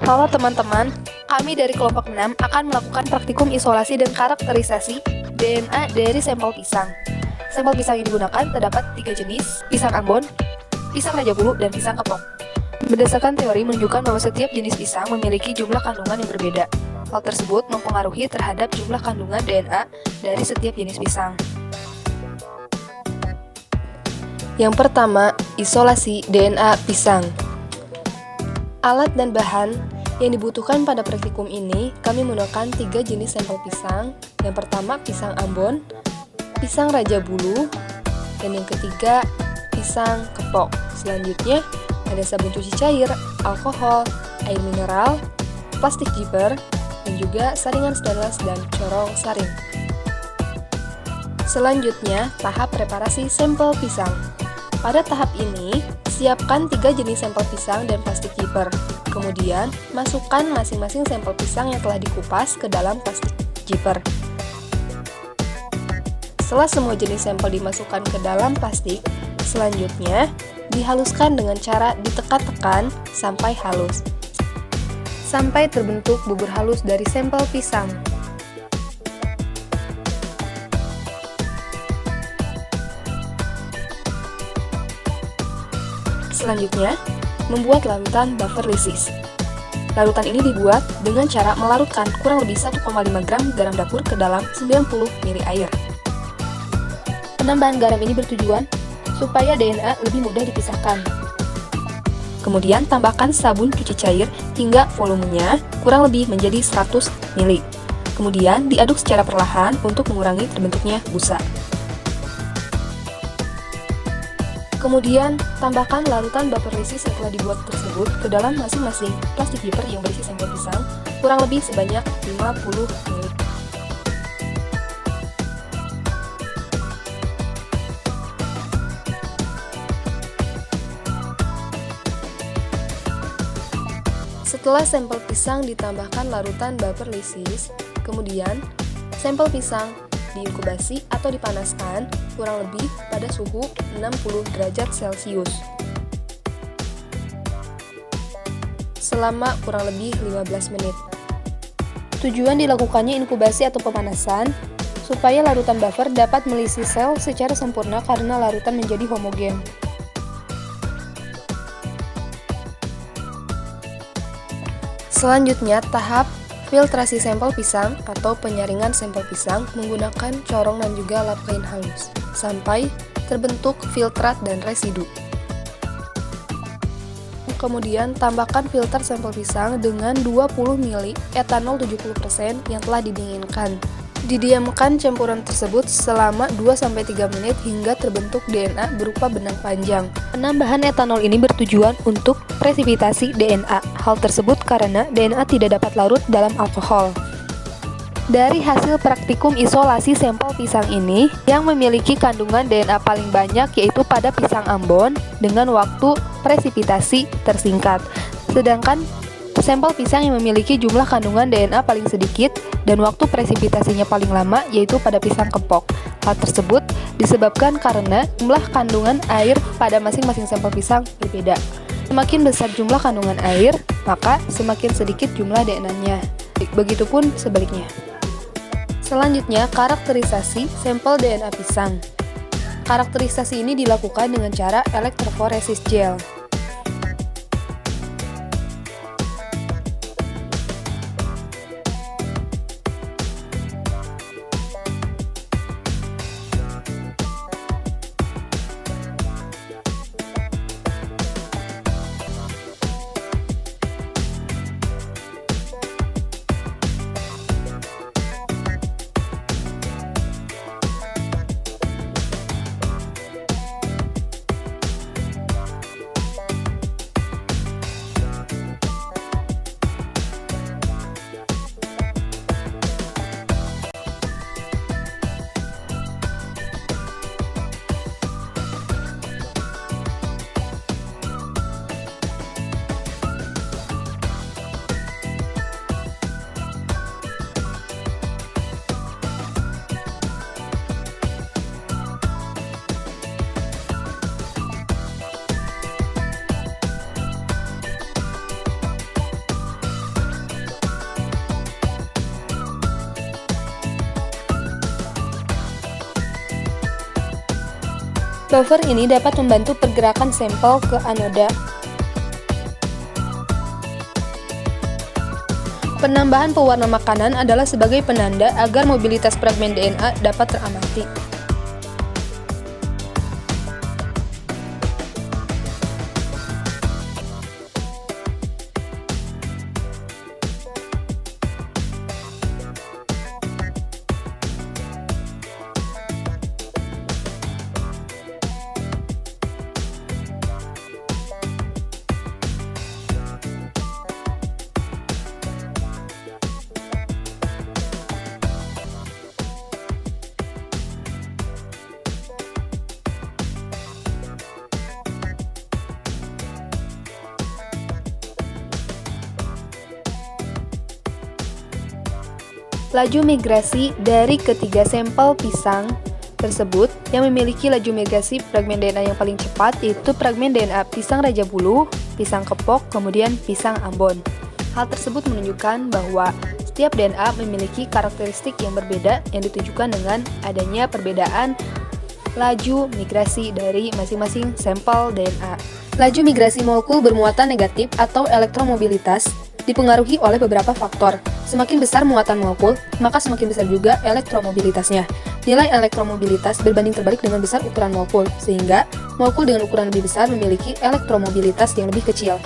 Halo teman-teman, kami dari kelompok 6 akan melakukan praktikum isolasi dan karakterisasi DNA dari sampel pisang. Sampel pisang yang digunakan terdapat 3 jenis, pisang Ambon, pisang Raja Bulu, dan pisang kepok. Berdasarkan teori menunjukkan bahwa setiap jenis pisang memiliki jumlah kandungan yang berbeda. Hal tersebut mempengaruhi terhadap jumlah kandungan DNA dari setiap jenis pisang. Yang pertama, isolasi DNA pisang. Alat dan bahan yang dibutuhkan pada praktikum ini, kami menggunakan 3 jenis sampel pisang. Yang pertama, pisang Ambon, pisang Raja Bulu, dan yang ketiga, pisang kepok. Selanjutnya, ada sabun cuci cair, alkohol, air mineral, plastik zipper, dan juga saringan stainless dan corong saring. Selanjutnya, tahap preparasi sampel pisang. Pada tahap ini, siapkan 3 jenis sampel pisang dan plastik zipper. Kemudian, masukkan masing-masing sampel pisang yang telah dikupas ke dalam plastik zipper. Setelah semua jenis sampel dimasukkan ke dalam plastik, selanjutnya dihaluskan dengan cara ditekan-tekan sampai halus, sampai terbentuk bubur halus dari sampel pisang. Selanjutnya, membuat larutan buffer lysis. Larutan ini dibuat dengan cara melarutkan kurang lebih 1,5 gram garam dapur ke dalam 90 ml air. Penambahan garam ini bertujuan supaya DNA lebih mudah dipisahkan. Kemudian tambahkan sabun cuci cair hingga volumenya kurang lebih menjadi 100 ml. Kemudian diaduk secara perlahan untuk mengurangi terbentuknya busa. Kemudian, tambahkan larutan buffer lysis yang telah dibuat tersebut ke dalam masing-masing plastik zipper yang berisi sampel pisang, kurang lebih sebanyak 50 ml. Setelah sampel pisang ditambahkan larutan buffer lysis, kemudian sampel pisang diinkubasi atau dipanaskan kurang lebih pada suhu 60 derajat Celcius selama kurang lebih 15 menit. Tujuan dilakukannya inkubasi atau pemanasan supaya larutan buffer dapat melisi sel secara sempurna karena larutan menjadi homogen. Selanjutnya, tahap filtrasi sampel pisang atau penyaringan sampel pisang menggunakan corong dan juga lap kain halus sampai terbentuk filtrat dan residu. Kemudian tambahkan filter sampel pisang dengan 20 ml etanol 70% yang telah didinginkan. Didiamkan campuran tersebut selama 2-3 menit hingga terbentuk DNA berupa benang panjang. Penambahan etanol ini bertujuan untuk presipitasi DNA. Hal tersebut karena DNA tidak dapat larut dalam alkohol. Dari hasil praktikum isolasi sampel pisang ini, yang memiliki kandungan DNA paling banyak yaitu pada pisang Ambon dengan waktu presipitasi tersingkat. Sedangkan sampel pisang yang memiliki jumlah kandungan DNA paling sedikit dan waktu presipitasinya paling lama yaitu pada pisang kepok. Hal tersebut disebabkan karena jumlah kandungan air pada masing-masing sampel pisang berbeda. Semakin besar jumlah kandungan air, maka semakin sedikit jumlah DNA-nya. Begitupun sebaliknya. Selanjutnya, karakterisasi sampel DNA pisang. Karakterisasi ini dilakukan dengan cara elektroforesis gel. Buffer ini dapat membantu pergerakan sampel ke anoda. Penambahan pewarna makanan adalah sebagai penanda agar mobilitas fragmen DNA dapat teramati. Laju migrasi dari ketiga sampel pisang tersebut yang memiliki laju migrasi fragmen DNA yang paling cepat yaitu fragmen DNA pisang Raja Bulu, pisang Kepok, kemudian pisang Ambon. Hal tersebut menunjukkan bahwa setiap DNA memiliki karakteristik yang berbeda yang ditujukan dengan adanya perbedaan laju migrasi dari masing-masing sampel DNA. Laju migrasi molekul bermuatan negatif atau elektromobilitas dipengaruhi oleh beberapa faktor. Semakin besar muatan molekul, maka semakin besar juga elektromobilitasnya. Nilai elektromobilitas berbanding terbalik dengan besar ukuran molekul, sehingga molekul dengan ukuran lebih besar memiliki elektromobilitas yang lebih kecil.